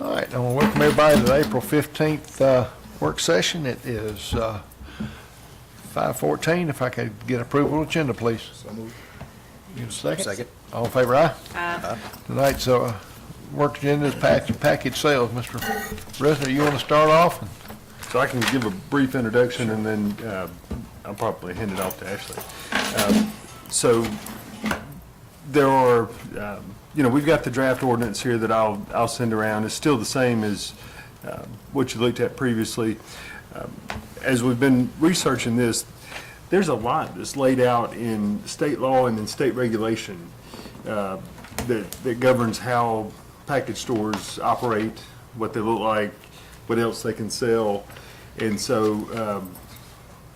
All right, I want to welcome everybody to the April 15th work session. It is 5:14. If I could get approval of agenda, please. So moved. Get a second? Second. All in favor, aye? Aye. Tonight's work agenda is package sales. Mr. Resner, you want to start off? So I can give a brief introduction and then I'll probably hand it off to Ashley. So there are, we've got the draft ordinance here that I'll send around. It's still the same as what you looked at previously. As we've been researching this, there's a lot that's laid out in state law and in state regulation that governs how package stores operate, what they look like, what else they can sell. And so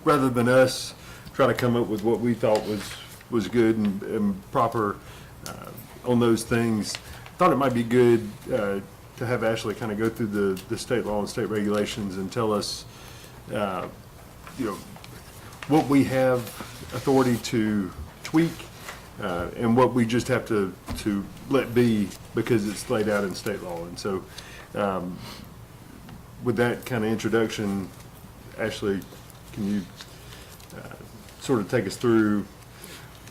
rather than us try to come up with what we thought was good and proper on those things, thought it might be good to have Ashley kind of go through the state law and state regulations and tell us, what we have authority to tweak and what we just have to let be because it's laid out in state law. And so with that kind of introduction, Ashley, can you sort of take us through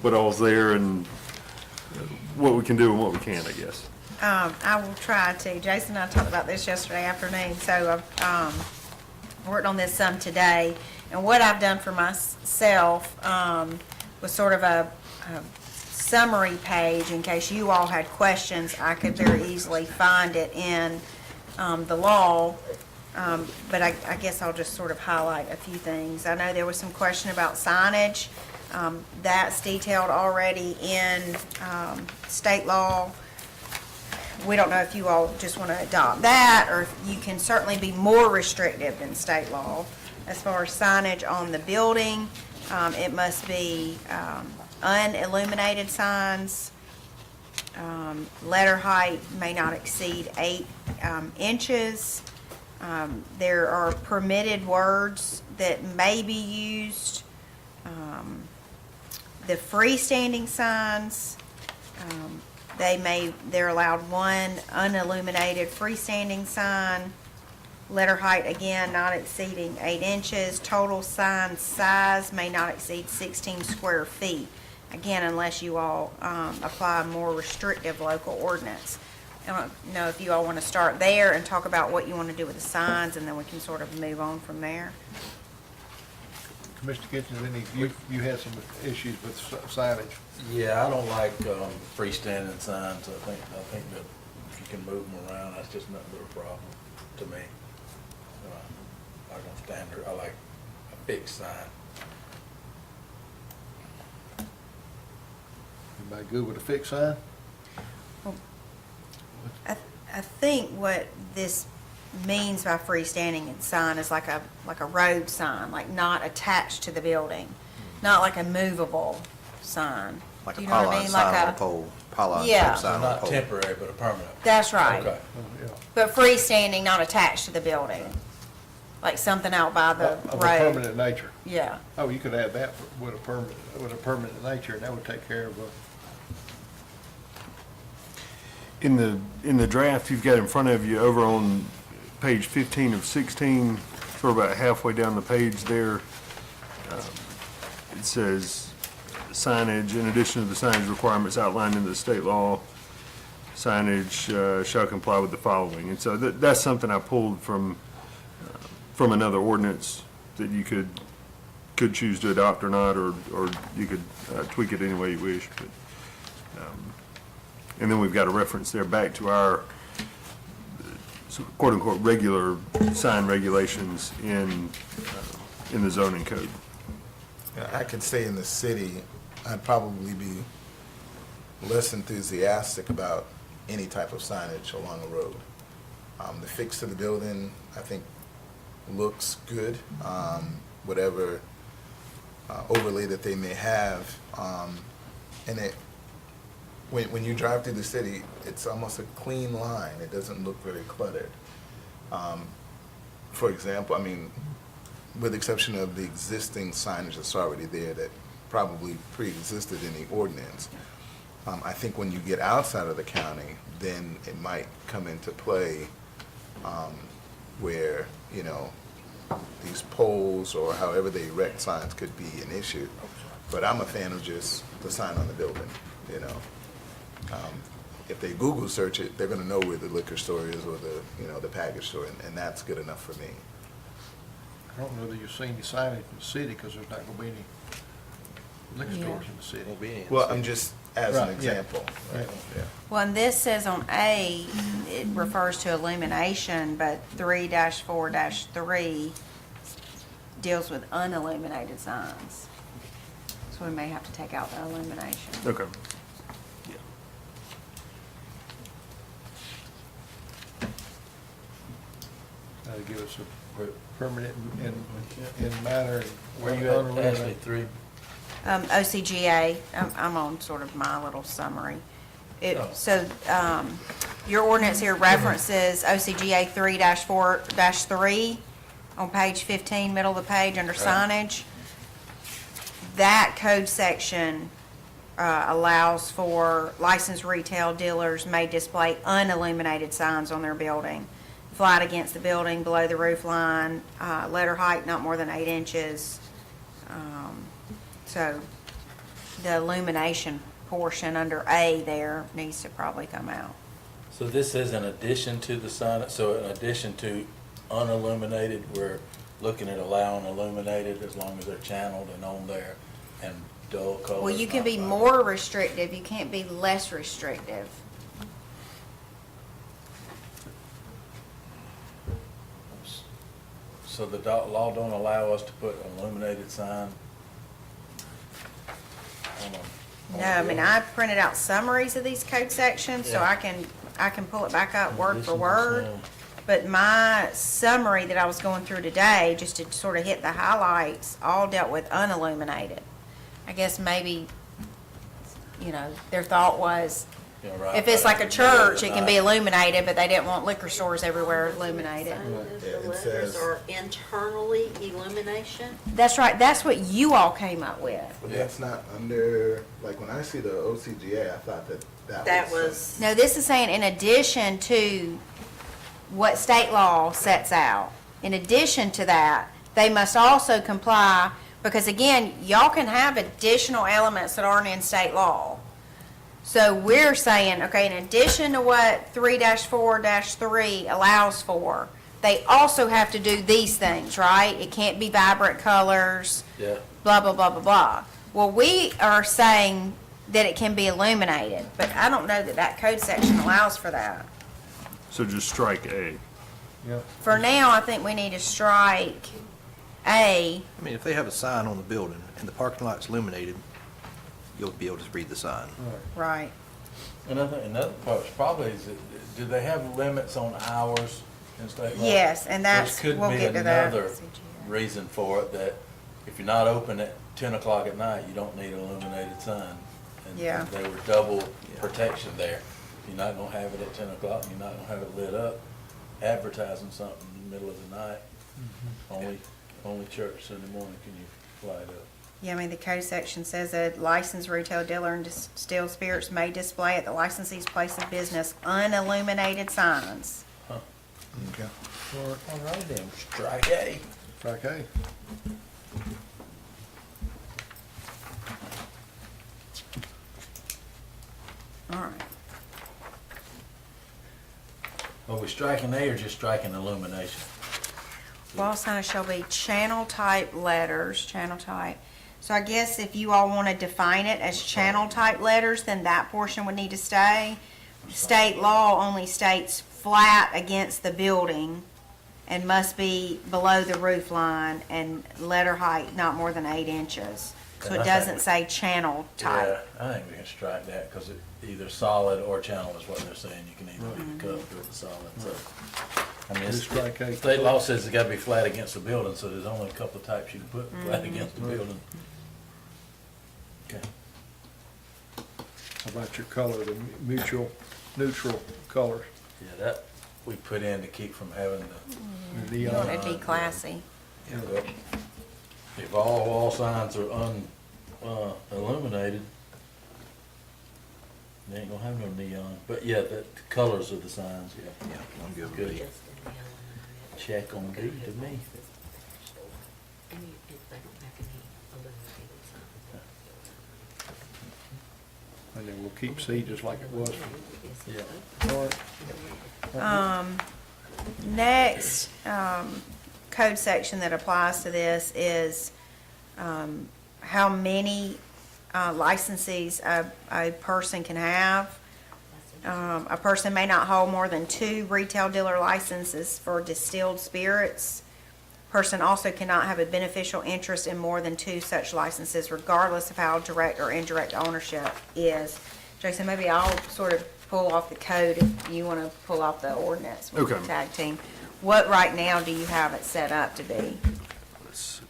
what all's there and what we can do and what we can't, I guess? I will try to. Jason and I talked about this yesterday afternoon, so I've worked on this some today. And what I've done for myself was sort of a summary page in case you all had questions. I could very easily find it in the law, but I guess I'll just sort of highlight a few things. I know there was some question about signage. That's detailed already in state law. We don't know if you all just want to adopt that, or you can certainly be more restrictive than state law. As far as signage on the building, it must be unilluminated signs. Letter height may not exceed 8 inches. There are permitted words that may be used. The freestanding signs, they're allowed one unilluminated freestanding sign. Letter height, again, not exceeding 8 inches. Total sign size may not exceed 16 square feet. Again, unless you all apply a more restrictive local ordinance. I don't know if you all want to start there and talk about what you want to do with the signs, and then we can sort of move on from there. Commissioner Kitchens, you had some issues with signage. Yeah, I don't like freestanding signs. I think that if you can move them around, that's just nothing but a problem to me. I don't standard. I like a fixed sign. Everybody good with a fixed sign? I think what this means by freestanding sign is like a road sign, like not attached to the building, not like a movable sign. Like Do a you know what I pylon mean? sign Like on a pole, pylon Yeah. type sign on a Not pole. temporary, but a permanent. That's right. Okay. Yeah. But freestanding, not attached to the building, like something out by the Of a road. permanent nature. Yeah. Oh, you could add that with a permanent nature, and that would take care of In the draft you've got in front of you over on page 15 of 16, sort of about halfway down the page there, it says signage, in addition to the signage requirements outlined in the state law, signage shall comply with the following. And so that's something I pulled from another ordinance that you could choose to adopt or not, or you could tweak it any way you wish. But, and then we've got a reference there back to our quote-unquote regular sign regulations in the zoning code. Yeah, I could say in the city, I'd probably be less enthusiastic about any type of signage along the road. The fix to the building, I think, looks good. Whatever overlay that they may have, and when you drive through the city, it's almost a clean line. It doesn't look very cluttered. For example, I mean, with the exception of the existing signage that's already there that probably pre-existed in the ordinance, I think when you get outside of the county, then it might come into play where, you know, these poles or however they erect signs could be an issue. But I'm a fan of just the sign on the building, you know. If they Google search it, they're gonna know where the liquor store is or the, you know, the package store, and that's good enough for me. I don't know that you'll see any signage in the city, because there's not gonna be any liquor Yeah. stores in the city. Won't be any. Well, I'm just, as an Right, yeah. example, right, yeah. Well, and this says on A, it refers to illumination, but 3-4-3 deals with unilluminated signs. So we may have to take out the illumination. Okay. That'll give us a permanent in manner, and Where you unilluminated. at, Ashley, 3? OCGA, I'm on sort of my little summary. Oh. So, your ordinance here references OCGA 3-4-3 on page 15, middle of the page, under signage. That code section allows for licensed retail dealers may display unilluminated signs on their building, flat against the building, below the roof line, letter height not more than 8 inches. So the illumination portion under A there needs to probably come out. So this is in addition to the sign, so in addition to unilluminated, we're looking at allowing illuminated as long as they're channeled and on there and dull colors. Well, you can not be vibrant. more restrictive, you can't be less restrictive. So the law don't allow us to put illuminated sign on a. No, I mean, I printed out summaries of these code sections, so Yeah. I can pull it back up word for Addition to word. sign. But my summary that I was going through today, just to sort of hit the highlights, all dealt with unilluminated. I guess maybe, you know, their thought was, Yeah, right, if it's right like a in the middle of church, the it can be night. illuminated, but they didn't want liquor stores everywhere illuminated. Yeah, The it letters says- are internally illumination. That's right, that's what you all came up with. But that's not under, like, when I see the OCGA, I thought that That was. was, No, this is saying in addition to what state law sets out, in addition to that, they must also comply, because again, y'all can have additional elements that aren't in state law. So we're saying, okay, in addition to what 3-4-3 allows for, they also have to do these things, right? It can't be vibrant colors, Yeah, blah, blah, blah, blah, blah. Well, we are saying that it can be illuminated, but I don't know that that code section allows for that. So just strike A. Yep. For now, I think we need to strike A. I mean, if they have a sign on the building and the parking lot's illuminated, you'll be able to read the sign. Right. and I think another part is probably is, do they have limits on hours in state law? Yes, and that's, Which could we'll be get to that. another reason for it, that if you're not open at 10 o'clock at night, you don't need an illuminated sign. And Yeah. they were double protection there. You're not gonna have it at 10 o'clock, and you're not gonna have it lit up, advertising something in the middle of the night. Only church Sunday morning can you light up. Yeah, I mean, the code section says that licensed retail dealer and distilled spirits may display at the licensee's place of business unilluminated signs. Okay. All right then, strike A. Okay. All right. Are we striking A or just striking illumination? Wall signs shall be channel type letters, channel type. So I guess if you all want to define it as channel type letters, then that portion would need to stay. State law only states flat against the building and must be below the roof line and letter height not more than 8 inches. So it doesn't say channel type. Yeah, I think we can strike that, because it either solid or channel is what they're saying. You can either be cut with the solid, so. I mean, Just strike A. state law says it's gotta be flat against the building, so there's only a couple of types you can put flat against the building. Okay. How about your color, the neutral colors? Yeah, that we put in to keep from having the, The You neon. want it to be classy. if all wall signs are illuminated, they ain't gonna have no neon. But yeah, the colors of the signs, yeah. Yeah, I'm good with Good. B. Check on D to me. If they don't have any illuminated signs. And then we'll keep C just like it was. Yeah. Next, code section that applies to this is, how many, licenses a person can have. A person may not hold more than 2 retail dealer licenses for distilled spirits. Person also cannot have a beneficial interest in more than 2 such licenses, regardless of how direct or indirect ownership is. Jason, maybe I'll sort of pull off the code if you want to pull off the ordinance with the Okay. tag team. What right now do you have it set up to be? Let's see.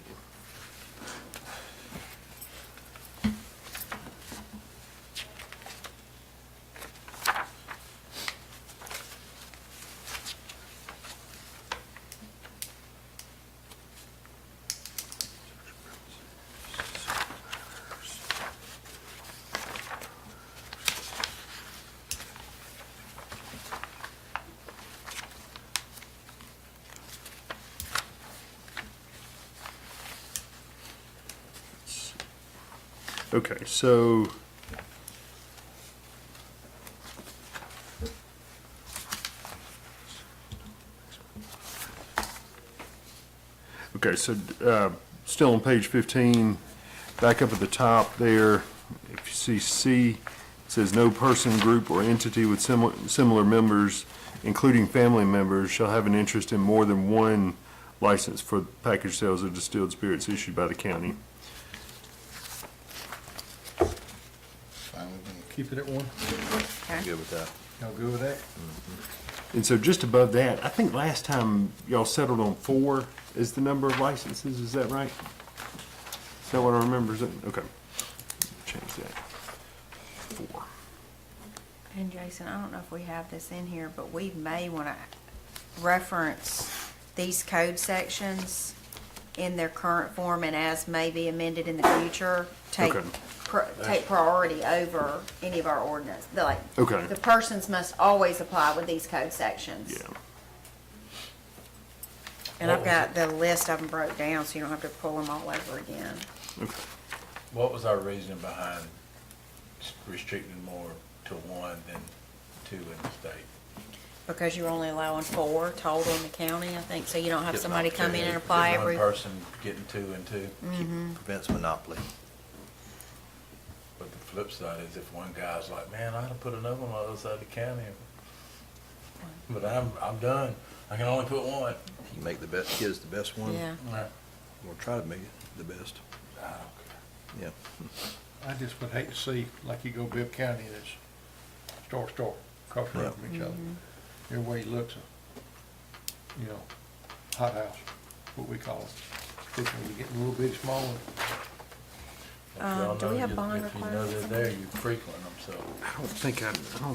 Okay, so still on page 15, back up at the top there, if you see C, it says no person, group, or entity with similar members, including family members, shall have an interest in more than one license for package sales of distilled spirits issued by the county. Fine with me. Keep it at 1. Okay. Good with that. Y'all good with that? And so just above that, I think last time y'all settled on 4 is the number of licenses, is that right? Is that what I remember? Is it? Okay. Change that. 4. And Jason, I don't know if we have this in here, but we may want to reference these code sections in their current form and as may be amended in the future, take Okay. take priority over any of our ordinance. Okay. The persons must always apply with these code sections. Yeah. And I've got the list of them broke down, so you don't have to pull them all over again. Okay. What was our reasoning behind restricting more to 1 than 2 in the state? Because you're only allowing 4 total in the county, I think, so you don't have somebody come in and Is apply every. one person getting 2 and 2? Prevents monopoly. But the flip side is if one guy's like, man, I ought to put another one on the other side of the county. But I'm done. I can only put 1. You make the best, his the best one. Yeah. Or try to make it the best. I don't care. Yeah. I just would hate to see, like you go Bibb County and it's store, across the road from each other. Everywhere you look's a, hot house, what we call it. Especially when you get a little bit smaller. If y'all Do we know have you- bond If you know requirements they're there, you frequent them, so. I don't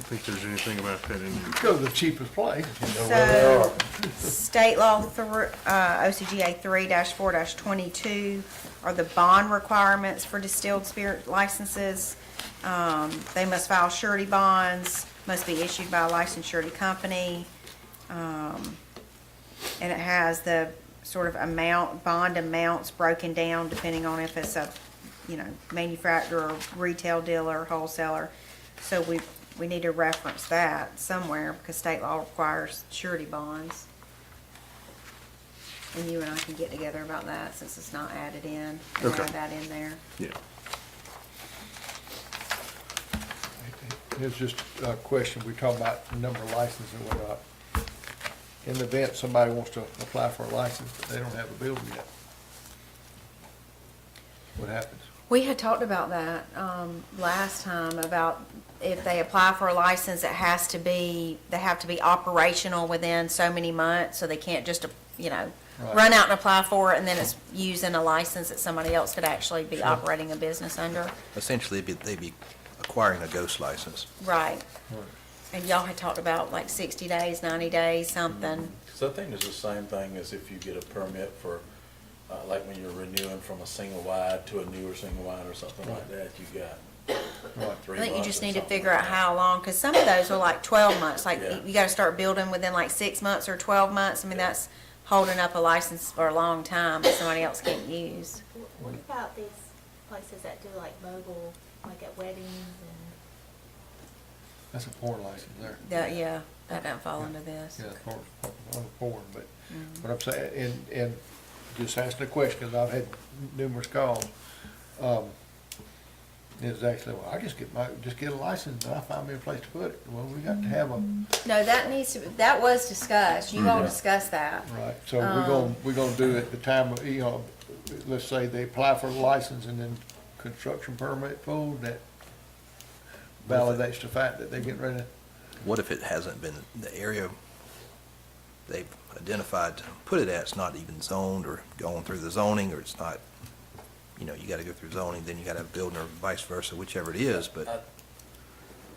think there's anything about that in here. Go to the cheapest place. You know where they are. State law, OCGA 3-4-22 are the bond requirements for distilled spirit licenses. They must file surety bonds, must be issued by a licensed surety company. And it has the sort of bond amounts broken down depending on if it's a, manufacturer, retail dealer, wholesaler. So we need to reference that somewhere because state law requires surety bonds. And you and I can get together about that since it's not added in. And Okay. add that in there. Yeah. Here's just a question, we talk about the number of licenses and whatnot. In the event somebody wants to apply for a license, but they don't have a building yet, what happens? We had talked about that last time, about if they apply for a license, they have to be operational within so many months, so they can't just, Right. run out and apply for it, and then it's using a license that somebody else could actually be Sure. operating a business under. Essentially, they'd be acquiring a ghost license. Right. And y'all had talked about like 60 days, 90 days, something. So I think it's the same thing as if you get a permit for, like when you're renewing from a single wide to a newer single wide or something like that, you got Right. 3 I think you months just or need to something figure like out that. how long, because some of those are like 12 months, like Yeah. you gotta start building within like 6 months or 12 months. I mean, that's holding up a license for a long time that somebody else can't use. What about these places that do like mobile, like at weddings and? That's a porn license there. Yeah, that doesn't fall under this. Yeah, on porn, but what I'm saying, and just asking a question, because I've had numerous calls, is actually, well, I just get a license and I find me a place to put it. Well, we got to have a, No, that was discussed. You all discussed that. right, so we're gonna do at the time, of, you know, let's say they apply for a license and then construction permit pulled, that validates the fact that they're getting ready to. What if it hasn't been, the area they've identified to put it at, it's not even zoned or going through the zoning, or it's not, you know, you gotta go through zoning, then you gotta have building, or vice versa, whichever it is, but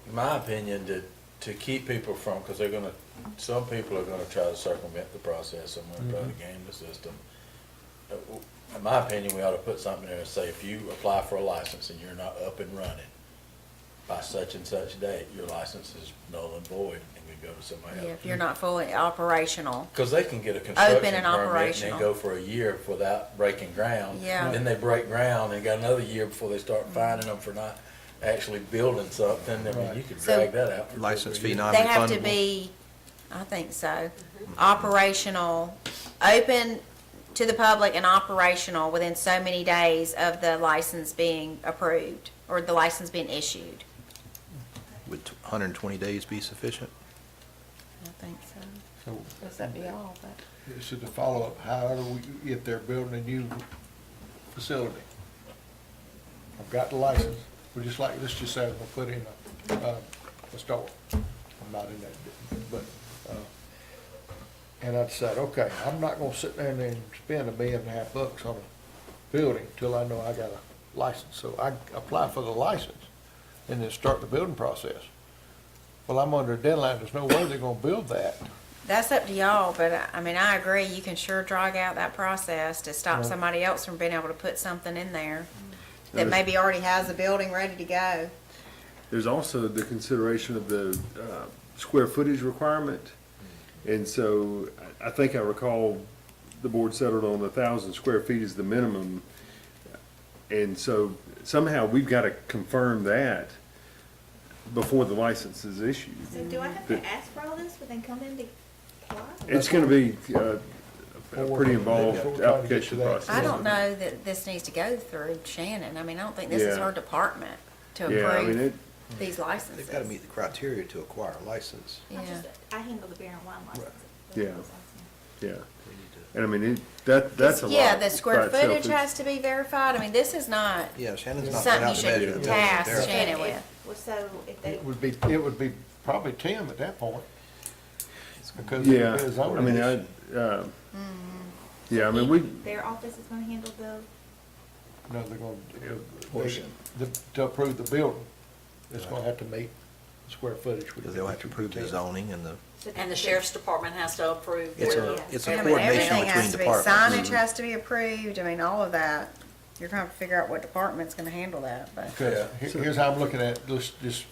In my opinion, to keep people from, because they're gonna, some people are gonna try to circumvent the process, some are gonna try to game the system. In my opinion, we ought to put something there and say, if you apply for a license and you're not up and running by such and such date, your license is null and void, and we go to somebody Yeah, else. if you're not fully operational. Because they can get a construction Open and permit and operational. then go for a year without breaking ground. Yeah. Then they break ground and got another year before they start fining them for not actually building something. I mean, you could So- drag that out. For license 3 fee years. non-refundable. They have to be, I think so, operational, open to the public and operational within so many days of the license being approved or the license being issued. Would 120 days be sufficient? I think so. So Does that be all? But this is the follow-up, however, if they're building a new facility. I've got the license, we just like, let's just say I'm gonna put in a store. I'm not in that, but, and I decide, okay, I'm not gonna sit there and spend $1.5 million on a building till I know I got a license. So I apply for the license and then start the building process. Well, I'm under a deadline, there's no way they're gonna build that. that's up to y'all, but I mean, I agree, you can sure drag out that process to stop Right. somebody else from being able to put something in there that maybe already has the building ready to go. There's also the consideration of the square footage requirement. And so I think I recall the board settled on 1,000 square feet is the minimum. And so somehow we've got to confirm that before the license is issued. So do I have to ask for all this when they come in to apply? It's going to be a pretty involved Before we try to get application to that. process. I don't know that this needs to go through Shannon. I mean, I don't think this is Yeah. her department to Yeah, I mean, approve it, these licenses. They've gotta meet the criteria to acquire a license. Yeah. I handle the beer and wine license. Yeah. That's what I was asking. yeah. And I mean, that's a lot. Yeah, the square by itself. footage It's- has to be verified. I mean, this is not Yeah, Shannon's not something out you to measure the should building. task They're- Shannon And with. Well, so if they, It would be probably Tim at that point. Because Yeah, it is I zoning mean, issue. yeah, I mean, we, their office is gonna handle the, No, they're gonna, Portion. to approve the building, it's gonna have to meet the square footage. Because they'll have to approve the zoning and the, And the sheriff's department has to approve. it's their- it's I a mean, coordination everything between has to be, departments. signage has to be approved. I mean, all of that. You're gonna have to figure out what department's gonna handle that, but. Because here's how I'm looking at, it. Let's just,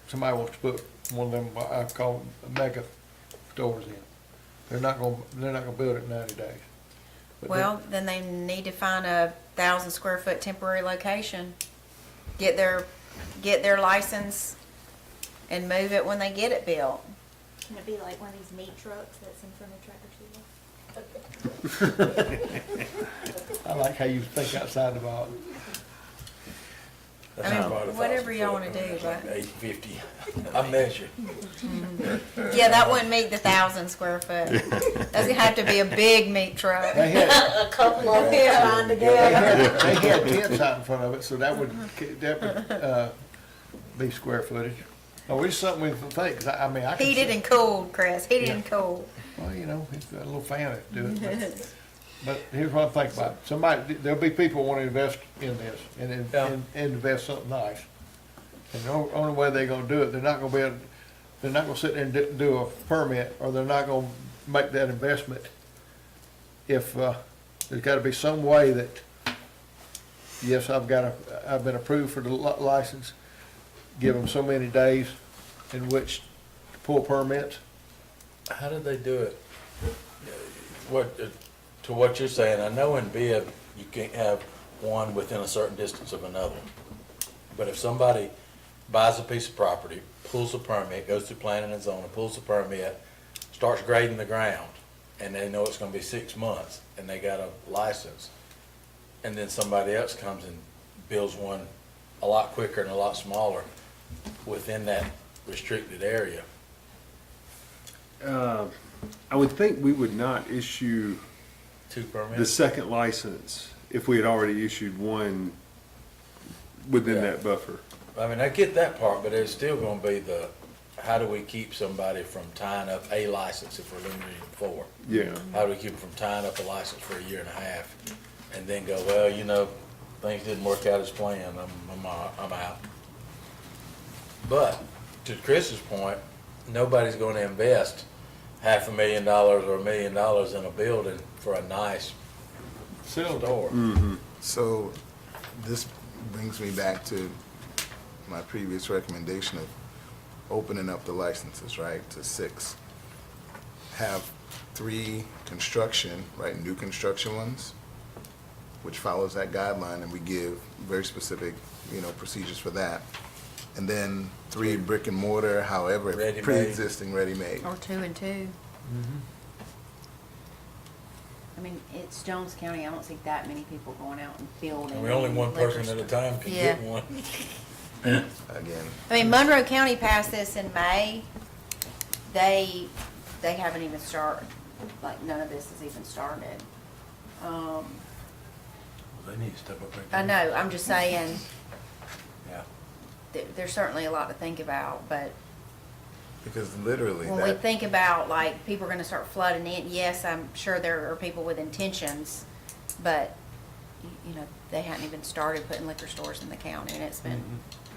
somebody wants to put one of them, I call them mega stores in. They're not gonna build it in 90 days. But Well, then they need to find a 1,000 square foot temporary location, get their license and move it when they get it built. can it be like one of these meat trucks that's in front of Trader Joe's? I like how you think outside the box. That's I mean, about 1,000 whatever y'all foot. wanna do, It's like but- 850. I measure. Yeah, that wouldn't meet the 1,000 square foot. That's gonna have to be a big meat truck. They had, A couple of them Yeah. trying to they get. had tents out in front of it, so that would be square footage. Oh, it's something we can think, 'cause I mean, I can. Heated see- and cooled, Chris, heated and Yeah. cooled. Well, you know, he's got a little fan to do it. But here's what I think about it. Somebody, there'll be people want to invest in this and Yeah. invest something nice. And the only way they're gonna do it, they're not gonna be able, they're not gonna sit there and do a permit, or they're not gonna make that investment if, there's gotta be some way that yes, I've been approved for the license, give them so many days in which to pull permits. How did they do it? What, to what you're saying, I know in Bibb, you can't have one within a certain distance of another. But if somebody buys a piece of property, pulls a permit, goes through planning and zoning, pulls a permit, starts grading the ground, and they know it's gonna be 6 months, and they got a license, and then somebody else comes and builds one a lot quicker and a lot smaller within that restricted area. I would think we would not issue 2 the permits? second license if we had already issued one within Yeah. that buffer. I mean, I get that part, but it's still gonna be the, how do we keep somebody from tying up a license if we're limiting it to 4? Yeah. How do we keep them from tying up a license for a year and a half and then go, well, you know, things didn't work out as planned, I'm out. But, to Chris's point, nobody's gonna invest $500,000 or $1 million in a building for a nice store. So this brings me back to my previous recommendation of opening up the licenses, right, to 6. Have 3 construction, right, new construction ones, which follows that guideline, and we give very specific, procedures for that. And then 3 brick and mortar, however, Ready-made. pre-existing, ready-made. Or 2 and 2. I mean, it's Jones County, I don't see that many people going out and building. And we only one liquor person at a stores. time can Yeah. get one. Again, I mean, Monroe County passed this in May. They haven't even started, like, none of this has even started. They need to step up. I know, I'm just saying, Yeah. there's certainly a lot to think about, but because literally when we that, think about, like, people are gonna start flooding in, yes, I'm sure there are people with intentions, but, they hadn't even started putting liquor stores in the county, and it's been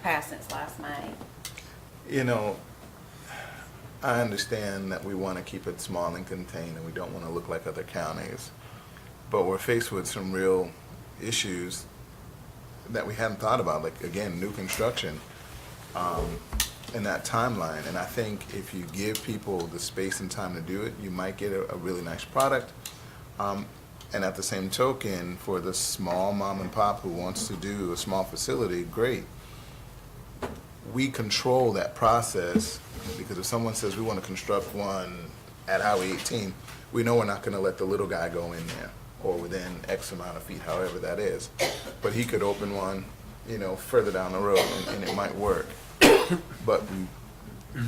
passed since last May. I understand that we want to keep it small and contained, and we don't want to look like other counties. But we're faced with some real issues that we hadn't thought about, like, again, new construction, in that timeline. And I think if you give people the space and time to do it, you might get a really nice product. And at the same token, for the small mom and pop who wants to do a small facility, great. We control that process, because if someone says we want to construct one at Highway 18, we know we're not going to let the little guy go in there, or within X amount of feet, however that is. But he could open one, further down the road, and it might work. But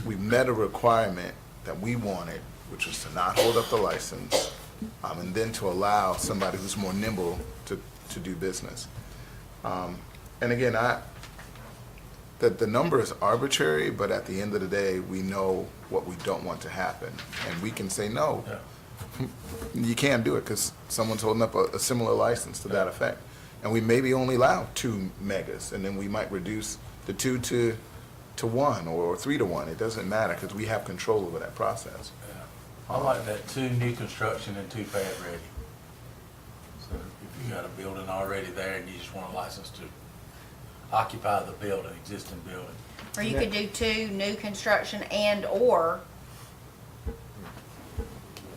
we met a requirement that we wanted, which was to not hold up the license, and then to allow somebody who's more nimble to do business. And again, the number is arbitrary, but at the end of the day, we know what we don't want to happen. And we can say, no, Yeah. you can't do it because someone's holding up a similar license to that effect. And we maybe only allow 2 megas, and then we might reduce the 2 to 1 or 3 to 1. It doesn't matter because we have control over that process. I like that 2 new construction and 2 pad ready. So if you got a building already there and you just want a license to occupy the building, existing building. Or you could do 2 new construction and/or,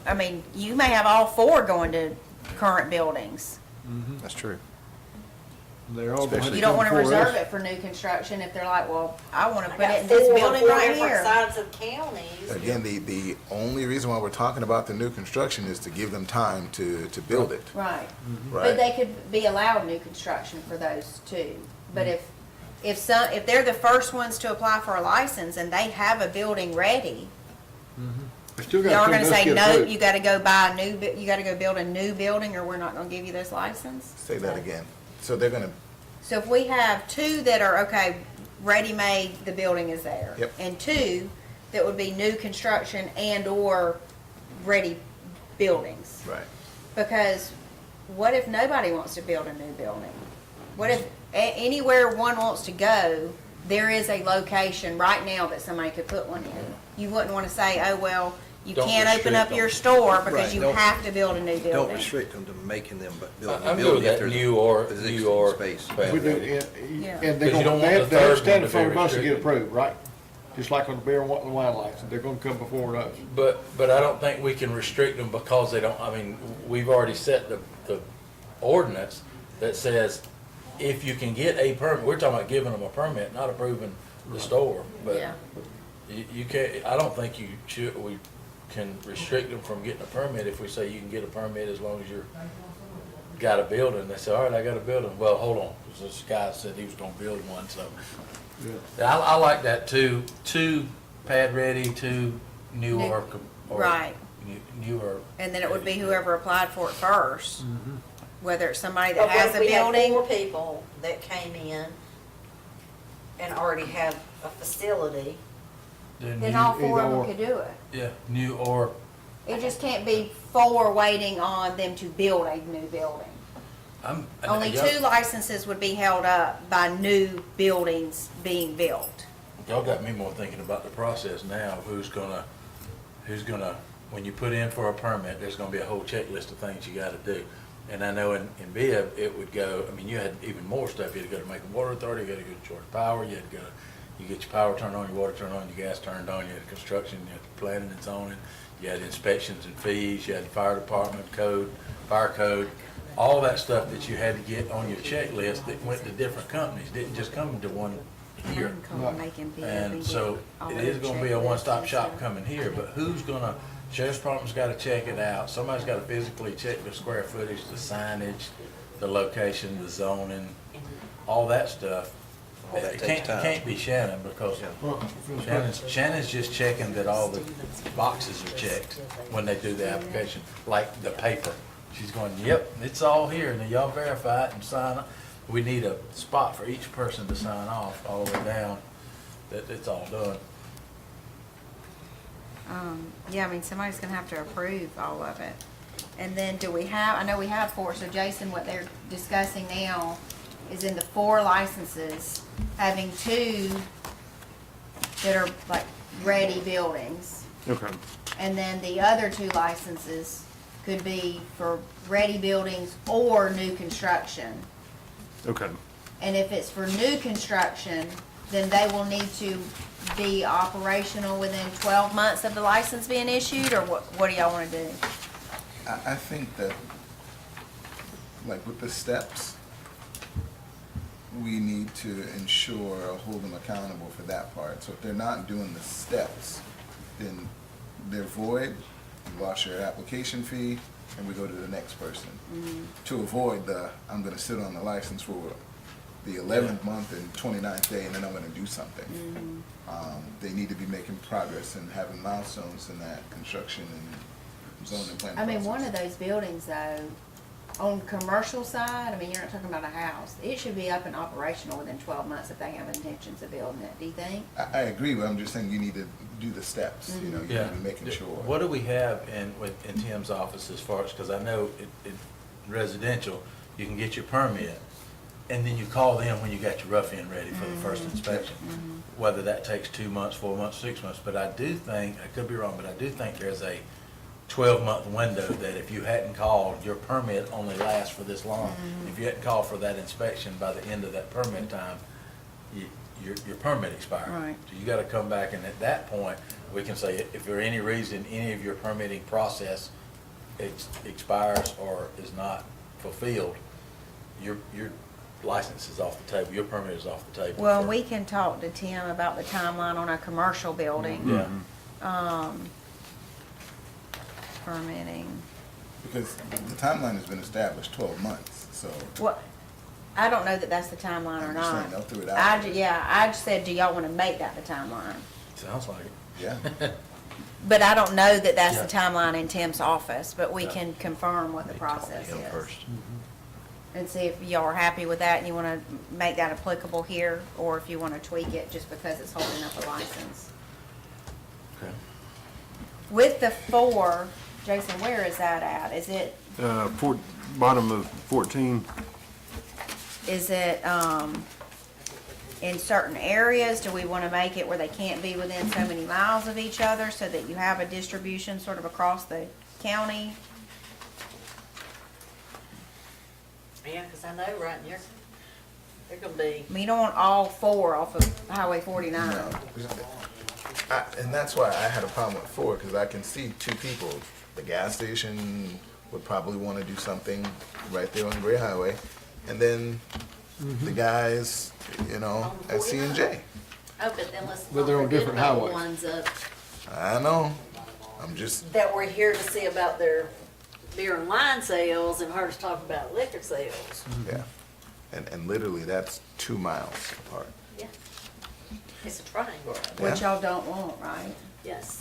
I mean, you may have all 4 going to current buildings. That's true. They're all gonna have to You don't come wanna before us. reserve it for new construction if they're like, well, I wanna I put it got in this 4 on building 4 right different here. sides of counties. Again, the only reason why we're talking about the new construction is to give them time to build it, Right. But right? they could be allowed new construction for those too. But if they're the first ones to apply for a license and they have a building ready, They still y'all gotta are come gonna to us say, to get no, approved. you gotta go buy a you gotta go build a new building or we're not gonna give you this license? Say that again. So they're gonna, So if we have 2 that are, okay, ready-made, the building is there. Yep. And 2 that would be new construction and/or ready buildings. right. Because what if nobody wants to build a new building? What if anywhere one wants to go, there is a location right now that somebody could put one in? You wouldn't want to say, oh, well, You Don't can't open up restrict your them. store because Right, you don't- have to build a new Don't building. restrict them to making them, but build a I'm good building with if that there's new or, existing new or. space. pad We do, ready. Yeah. and they're Because you gonna, don't they want the have third to stand in one to front be of us to get restricted. approved, right? Just like on the beer and wine license, they're gonna come before us. But I don't think we can restrict them because they don't, I mean, we've already set the ordinance that says if you can get a permit, we're talking about giving them a permit, not approving the store. But Yeah. you can't, I don't think we can restrict them from getting a permit if we say you can get a permit as long as you're, got a building. They say, all right, I got a building. Well, hold on, 'cause this guy said he was gonna build one, so. I like that too, two pad ready, two new or. Right. New or. And then it would be whoever applied for it first, whether it's somebody But that what has if a we had building. 4 people that came in and already have a facility? Then all four of Either them or. could do it. Yeah, new or, It just can't be 4 waiting on them to build a new building. Only y'all- 2 licenses would be held up by new buildings being built. Y'all got me more thinking about the process now, of who's gonna, when you put in for a permit, there's gonna be a whole checklist of things you gotta do. And I know in Bibb, it would go, I mean, you had even more stuff, you had to go to Macon Water Authority, you had to go to Georgia Power, you had to go, you get your power turned on, your water turned on, your gas turned on, you had construction, you had planning and zoning, you had inspections and fees, you had the fire department code, fire code, all that stuff that you had to get on your checklist that went to different companies, didn't just come to one here. And so it is gonna be a one-stop shop coming here, but who's gonna, sheriff's department's gotta check it out, somebody's gotta physically check the square footage, the signage, the location, the zoning, all that stuff. All that It takes time. can't be Shannon, because Shannon's just checking that all the boxes are checked when they do the application, like the paper. She's going, yep, it's all here, and then y'all verify it and sign it. We need a spot for each person to sign off all the way down, that it's all done. Yeah, I mean, somebody's gonna have to approve all of it. And then do we have, I know we have 4, so Jason, what they're discussing now is in the 4 licenses, having 2 that are like ready buildings. Okay. And then the other 2 licenses could be for ready buildings or new construction. Okay. And if it's for new construction, then they will need to be operational within 12 months of the license being issued, or what do y'all wanna do? I think that, like with the steps, we need to ensure or hold them accountable for that part. So if they're not doing the steps, then they're void, you lost your application fee, and we go to the next person. To avoid I'm gonna sit on the license for the 11th month and 29th day, and then I'm gonna do something. They need to be making progress and having milestones in that construction and zoning plan I mean, process. one of those buildings though, on commercial side, I mean, you're not talking about a house. It should be up and operational within 12 months if they have intentions of building it, do you think? I agree, but I'm just saying you need to do the steps, you know, you Yeah. need to be making sure. What do we have in Tim's office as far as, because I know in residential, you can get your permit, and then you call them when you got your rough end ready for the first inspection. Whether that takes 2 months, 4 months, 6 months, but I do think, I could be wrong, but I do think there's a 12-month window that if you hadn't called, your permit only lasts for this long. If you hadn't called for that inspection by the end of that permit time, your permit expired. Right. So you gotta come back, and at that point, we can say, if for any reason, any of your permitting process expires or is not fulfilled, your license is off the table, your permit is off the table. Well, for- we can talk to Tim about the timeline on a commercial building, Yeah, permitting. Because the timeline has been established 12 months, so. What, I don't know that that's the timeline or I'm just saying, not. they'll throw it out there. Yeah, I just said, do y'all wanna make that the timeline? sounds like it. Yeah, But I don't know that that's the Yeah. timeline in Tim's office, but we Yeah. can confirm what the They talk to process him is. first. And see if y'all are happy with that and you wanna make that applicable here, or if you wanna tweak it just because it's holding up a license. Okay. With the 4, Jason, where is that at? Is it, Bottom of 14. is it, in certain areas? Do we want to make it where they can't be within so many miles of each other so that you have a distribution sort of across the county? Yeah, 'cause I know right near, they're gonna be, I mean, you don't want all four off of Highway 49. And that's why I had a problem with 4, because I can see 2 people. The gas station would probably want to do something right there on Gray Highway, and then the guys, you know, at C&J. oh, but then let's But not they're on forget different about the highways. ones up I know. I'm just, that we're here to see about their beer and wine sales and heard us talk about liquor sales. yeah. And literally, that's 2 miles apart. Yeah. It's a triangle. Which Yeah. y'all don't want, right? Yes.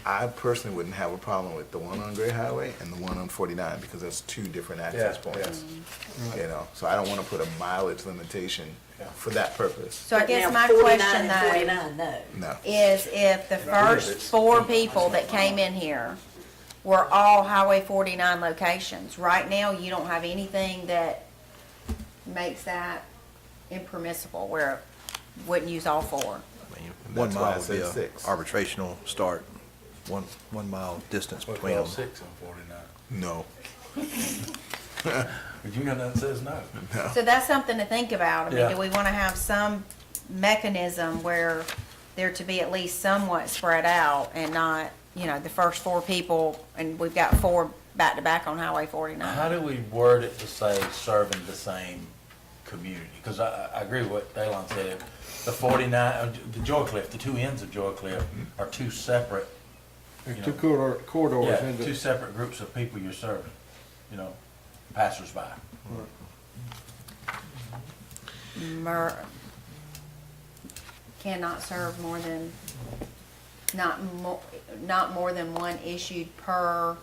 I personally wouldn't have a problem with the one on Gray Highway and the one on 49, because that's 2 different access Yeah, points. You know, so I don't want to put a mileage limitation for that purpose. So I But guess now my 49 question and though 49, no. No. is if the first 4 people that came in here were all Highway 49 locations. Right now, you don't have anything that makes that impermissible where it wouldn't use all 4. I mean, And 1 that's why I mile would be said a 6. arbitrational start, 1 mile distance What between about them. 6 and 49? No. But you got nothing that says no. So that's something to think about. I mean, Yeah. do we want to have some mechanism where they're to be at least somewhat spread out and not, you know, the first 4 people, and we've got 4 back to back on Highway 49? How do we word it to say serving the same community? Because I agree with what Daylan said. The 49, the Joy Cliff, the 2 ends of Joy Cliff are 2 separate, There's You 2 know. corridors yeah, into. 2 separate groups of people you're serving, you know, passersby. Cannot serve more than, not more than 1 issued per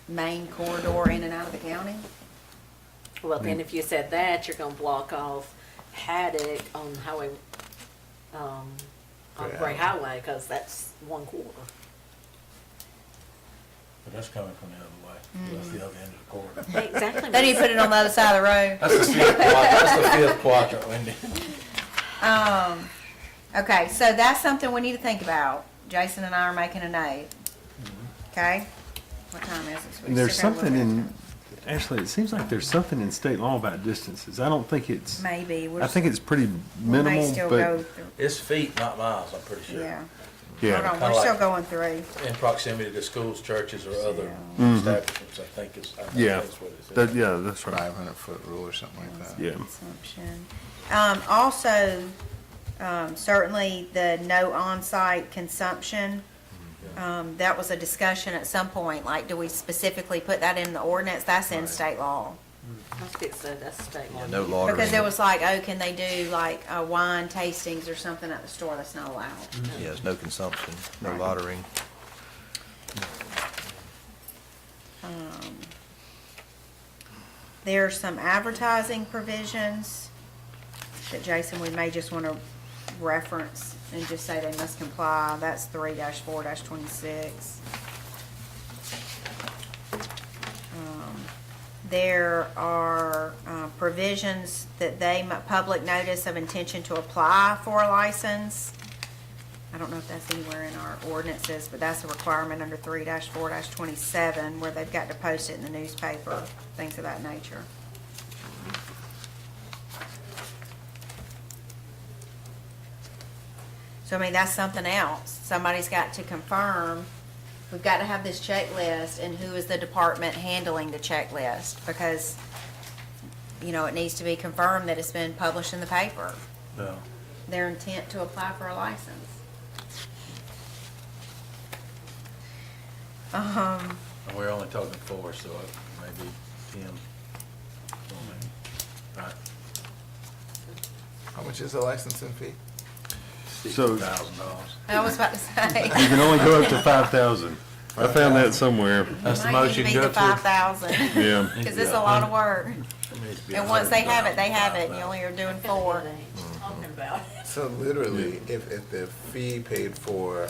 main corridor in and out of the county? Well, then if you said that, you're gonna block off Haddock on Highway, on Gray Gray Highway, cause that's 1 quarter. But that's coming from the other way. That's the other end of the corridor. Exactly. Then you put it on the other side of the road. That's the 5th quadrant, Wendy. Okay, so that's something we need to think about. Jason and I are making a note. Okay? What time is it? So we And there's still got a something little in, actually, it seems like there's something in state law about distances. I don't think it's, bit. Maybe. I think it's pretty We may minimal, still go but, through, It's feet, not miles, I'm pretty sure. yeah. Hold yeah. on, Kinda we're still like- going through. In proximity to schools, churches, or other Mhm. establishments, I think Yeah, that's what it that, says. yeah, that's right, 500-foot rule or something like that. yeah. Consumption. Also, certainly the no on-site consumption, that was a discussion at some point, like, do we specifically put that in the ordinance? That's in state law. I think so, that's state law. Yeah, no loitering. Because it was like, oh, can they do like wine tastings or something at the store? That's not allowed. Yeah, there's no consumption, no Right. loitering. There are some advertising provisions that, Jason, we may just want to reference and just say they must comply. That's 3-4-26. There are provisions that public notice of intention to apply for a license. I don't know if that's anywhere in our ordinances, but that's a requirement under 3-4-27, where they've got to post it in the newspaper, things of that nature. So, I mean, that's something else. Somebody's got to confirm, we've got to have this checklist, and who is the department handling the checklist? Because, you know, it needs to be confirmed that it's been published in the paper, Yeah. their intent to apply for a license. And we're only talking 4, so maybe 10. Right. How much is the licensing fee? So- $60,000. I was about to say. You can only go up to 5,000. I found that somewhere, That's the Might need most to you be can go the to. 5,000, yeah. because it's a lot of work. It needs to be And once they have it, they have it, and you 100,000. only are doing 4. Talking about it. So literally, if the fee paid for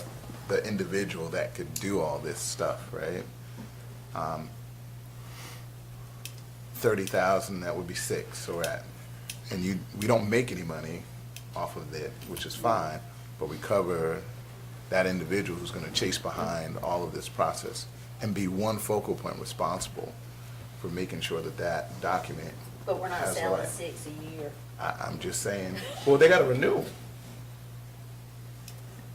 the individual that could do all this stuff, right? 30,000, that would be 6, so we're at and we don't make any money off of it, which is fine, but we cover that individual who's gonna chase behind all of this process and be one focal point responsible for making sure that that document But we're not has selling life. 6 a year. I'm just saying, well, they gotta renew.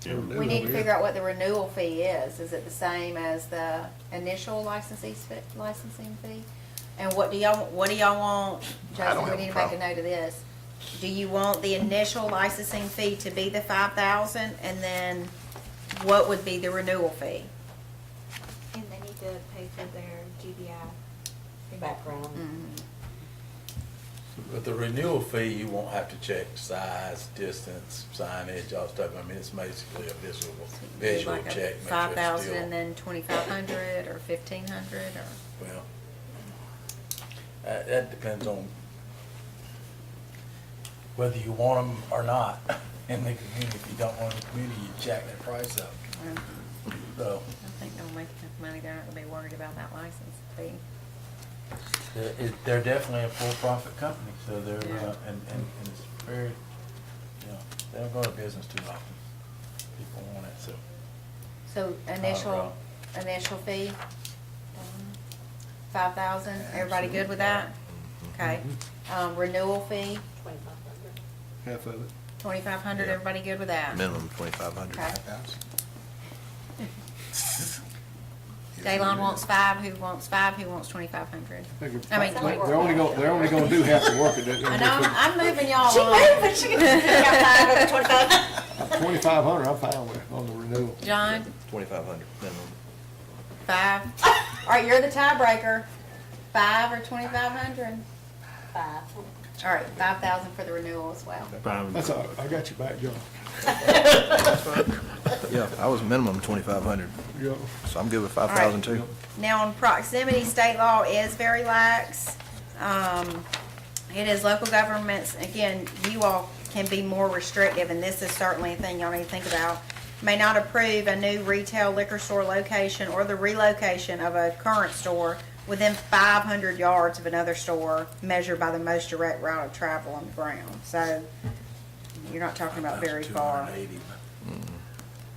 We need to figure out what the renewal fee is. Is it the same as the initial licensing fee? And what do y'all want? I Jason, don't we have need a to make a problem. note of this. Do you want the initial licensing fee to be the 5,000, and then what would be the renewal fee? And they need to pay for their GBI. Background. With the renewal fee, you won't have to check size, distance, signage, all stuff. I mean, it's basically a visual Like a check. make sure it's 5,000 still- and then 2,500 or 1,500 or? Well, that depends on whether you want them or not in the community. If you don't want them in the community, you jack that price up. So, I think they'll make enough money, they're not gonna be worried about that license fee. they're definitely a for-profit company, so they're, Yeah. and it's very, you know, they don't go to business too often. People want it, so. So initial fee, 5,000, everybody good with that? Okay. Renewal fee, 2,500. Half of it. 2,500, Yeah. everybody good with that? Minimum 2,500. Okay. Daylon Daylon wants 5, who wants 5, who wants 2,500? I mean, They're only gonna do half the work. I know, I'm moving y'all She along. moved, but she got 5 of the 25. 2,500, I'm fine with, on the renewal. John, 2,500 minimum. 5? All right, you're the tiebreaker. 5 or 2,500? 5. All right, 5,000 for the renewal as well. That's all, right. I got you back, John. Yeah, I was minimum 2,500, Yeah. so I'm good with 5,000 too. Now, on proximity, state law is very lax. It is local governments, again, you all can be more restrictive, and this is certainly a thing y'all need to think about. May not approve a new retail liquor store location or the relocation of a current store within 500 yards of another store measured by the most direct route of travel on the ground. So, you're not talking about very far. 280.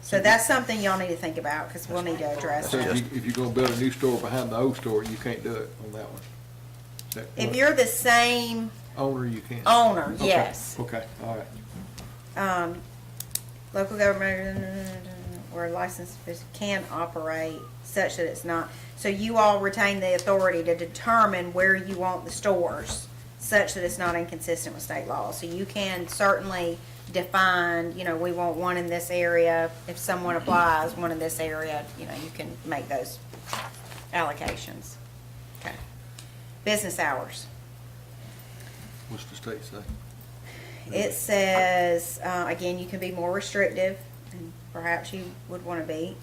So that's something y'all need to think about, because we'll need to address So that. if you're gonna build a new store behind the old store, you can't do it on that one. Is that If what- you're the same Owner, you can. owner, Okay, yes. Okay, all right. Local government where licensed business can operate such that it's not, so you all retain the authority to determine where you want the stores such that it's not inconsistent with state law. So you can certainly define, you know, we want one in this area. If someone applies, one in this area, you know, you can make those allocations. Okay. Business hours. What's the state say? It says, again, you can be more restrictive, and perhaps you would want to be.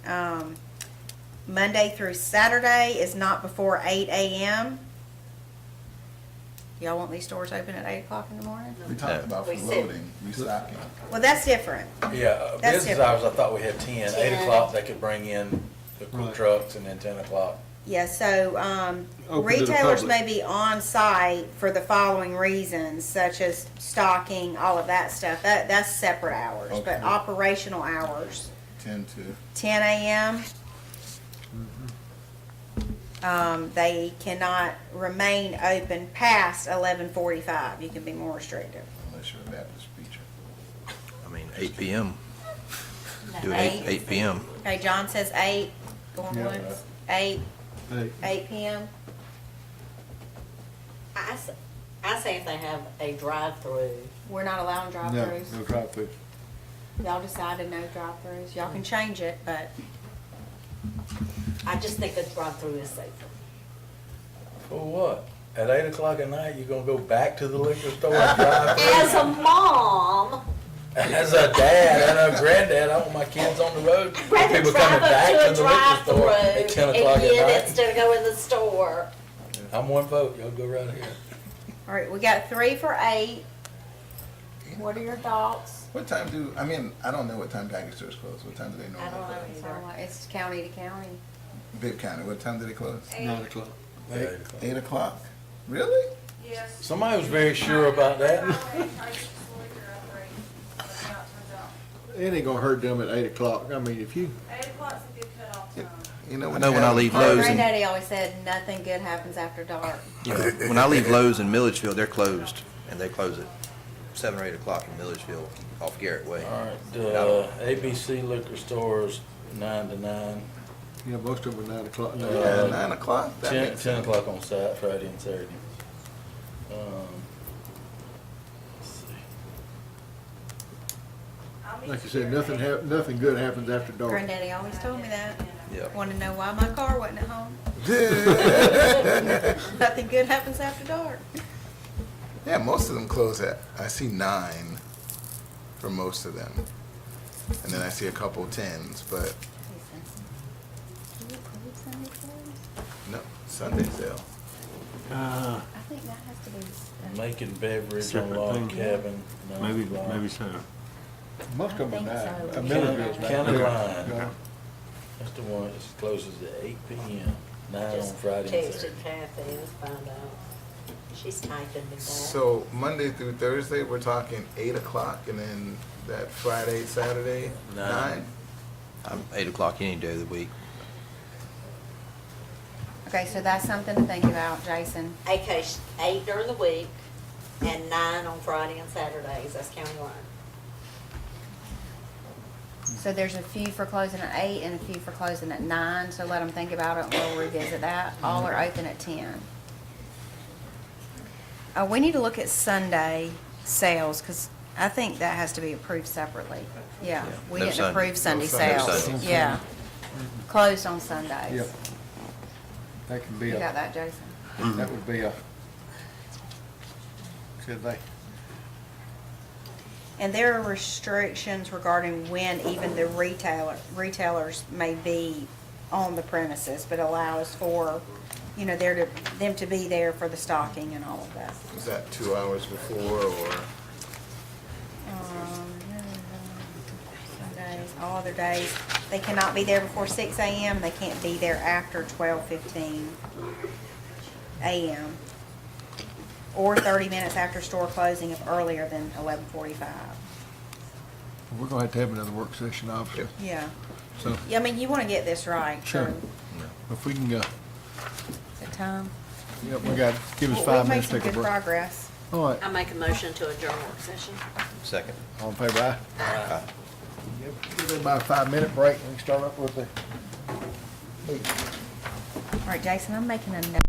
Monday through Saturday is not before 8 a.m. Y'all want these stores open at 8 o'clock in the morning? We talked about for We said- loading, restocking. Well, that's different. Yeah, That's business different. hours, I thought we had 10. 8 10. o'clock, they could bring in the Right. trucks, and then 10 o'clock. Yeah, so, Open to the retailers public. may be on site for the following reasons, such as stocking, all of that stuff. That's separate hours, but Okay. operational hours. 10 to, 10 a.m. They cannot remain open past 11:45. You can be more restrictive. unless you're a Baptist preacher. I mean, 8 p.m. Do it Eight. 8 p.m. Okay, John says 8, going Yeah. once, 8, Hey, 8 p.m. I say if they have a drive-through, We're not allowing no, drive-throughs. no drive-through. Y'all decided no drive-throughs. Y'all can change it, but I just think a drive-through is safer. For what? At 8 o'clock at night, you're gonna go back to the liquor store and drive through? As a mom, As a dad and a granddad, I want my kids on the road. rather People drive coming back up to to a the liquor store drive-through at 10 and o'clock at get it night. instead of go in the store. I'm one vote, y'all go right here. all right, we got 3 for 8. What are your thoughts? What time do, I mean, I don't know what time package stores close. What time do they I normally don't know close? either. It's county to county. Bibb County, what time do they close? 9 o'clock. 8 o'clock. 8 o'clock? Really? Yeah, Yes. Somebody was very sure about that. It ain't gonna hurt them at 8 o'clock. I mean, if you, 8 o'clock's a good cutoff time. You know, I know when I leave My Lowe's and, granddaddy always said, nothing good happens after dark. when I leave Lowe's in Milledgeville, they're closed, and they close at 7 or 8 o'clock in Milledgeville off Garrett Way. All right, ABC liquor stores, 9 to 9. you know, most of them are 9 o'clock. Yeah, 9 o'clock? That 10 makes sense. o'clock on Saturday, Friday and Saturday. Let's see. Like you said, nothing good happens after dark. Granddaddy always told me that. Yep. Want to know why my car wasn't at home? Nothing good happens after dark. Yeah, most of them close at, I see 9 for most of them. And then I see a couple 10s, but no, Sunday sale. I think that has to be. Making beverage on Separate log thing. cabin. Maybe so. Most of them I are think 9. so. Milledgeville's 9. County Yeah. line. Yeah. That's the one that closes at 8 PM, 9 on Just Friday and texted Saturday. Kathy and find out. She's typing me back. So Monday through Thursday, we're talking 8 o'clock, and then that Friday, Saturday, 9? I'm 8 o'clock any day of the week. Okay, so that's something to think about, Jason. Okay, 8 during the week and 9 on Friday and Saturdays, that's county line. So there's a few for closing at 8 and a few for closing at 9, so let them think about it and we'll revisit that. All are open at 10. We need to look at Sunday sales, because I think that has to be approved separately. Yeah, we No didn't Sunday. approve Sunday No Sunday. No sales. Sunday. Yeah. Closed on Sundays. Yep. That could be You got a, that, Jason? that would be a, should they? And there are restrictions regarding when even the retailers may be on the premises, but allows for, you know, them to be there for the stocking and all of that. Is that 2 hours before, or? Sundays, all other days, they cannot be there before 6 a.m. They can't be there after 12:15 a.m. or 30 minutes after store closing if earlier than 11:45. We're gonna have to have another work session, obviously. Yeah. So Yeah, I mean, you want to get this right. Sure. So, if we can go, is it time? yep, we got, give us Well, 5 we've made minutes to some take a good break. progress. All right, I make a motion to adjourn work session. Second. all in favor, aye? Yep, give everybody a 5-minute break and we can start up with the meeting. All right, Jason, I'm making a note.